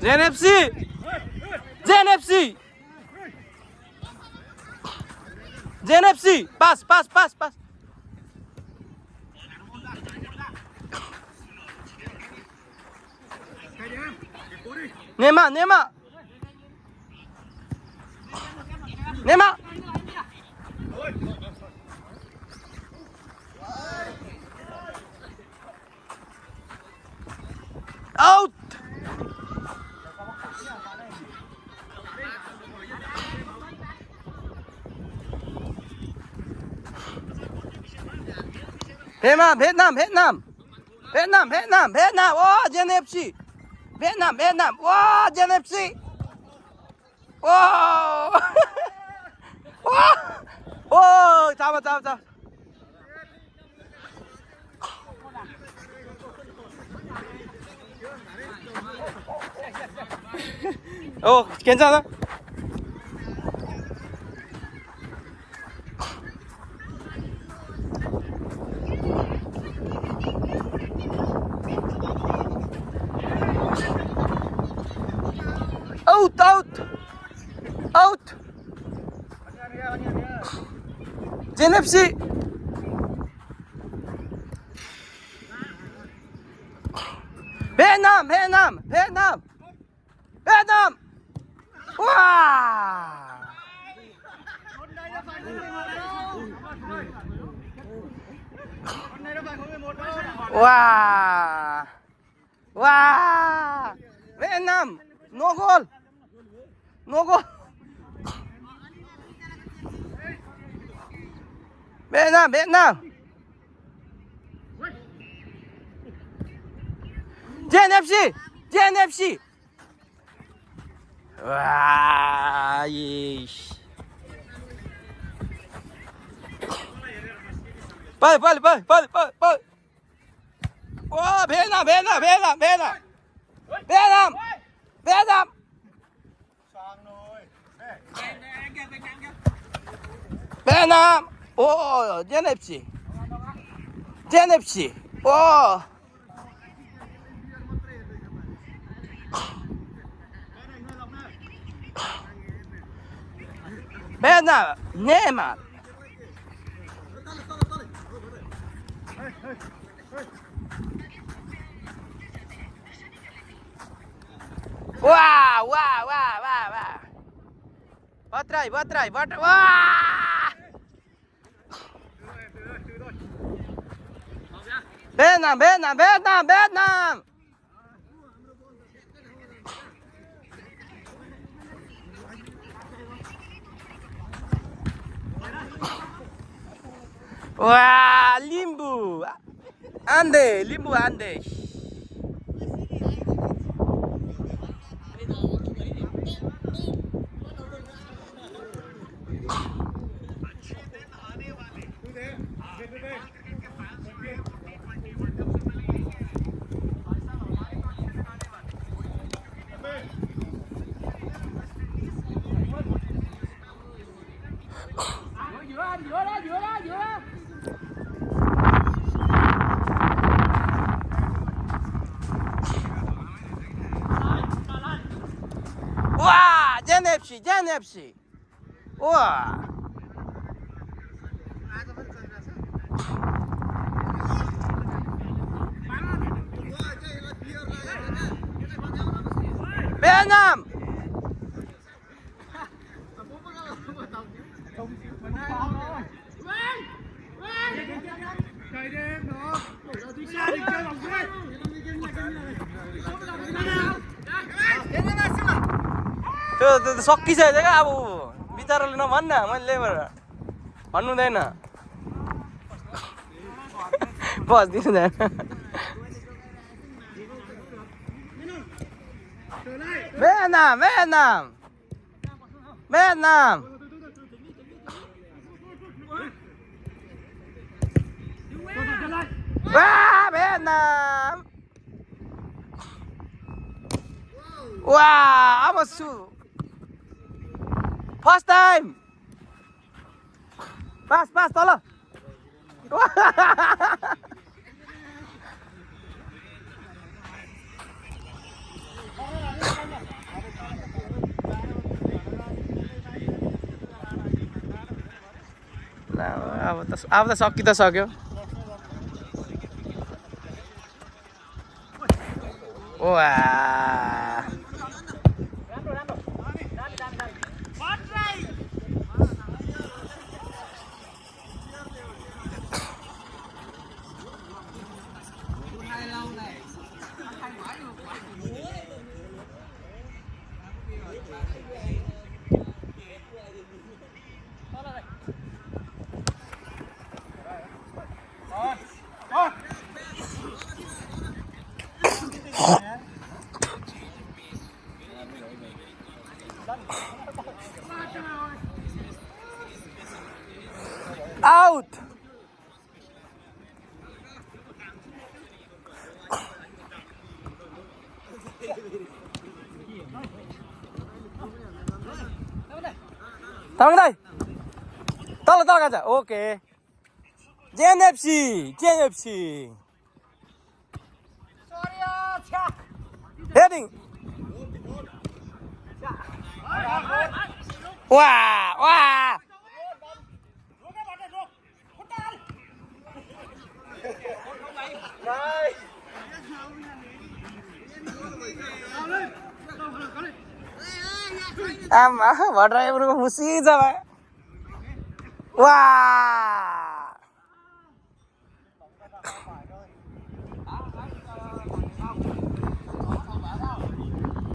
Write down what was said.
JNFC JNFC JNFC pass pass pass pass Neymar Neymar Neymar out Vietnam Vietnam Vietnam Vietnam Vietnam Vietnam oh JNFC Vietnam Vietnam wow JNFC wow oh 잠깐만 잠깐만 괜찮아? out out out JNFC Vietnam Vietnam Vietnam Vietnam wow wow wow Vietnam no goal no goal Vietnam Vietnam JNFC JNFC 와 이씨 빨리 빨리 빨리 빨리 빨리 빨리 와 베트남 베트남 베트남 베트남 베트남 베트남 베트남 오 JNFC JNFC 오 Vietnam Neymar wow wow wow wow wow bắt try wow Vietnam Vietnam Vietnam Vietnam wah limbu ande limbu ande 와 JNFC JNFC 와 Vietnam त्यो सकिसक्यो क्या अब बिचाराले नभन्न मैले भन्नुहुँदैन बस्दिँदैन Vietnam Vietnam Vietnam wow Vietnam wow I'm a shoot first time pass pass tol अब त सकि त सक्यो वा आउट तामाङ दाइ तल तल गाजा ओके जेएनएफसी हेडिङ वा वा आमा भड्राइबरको खुसी छ वा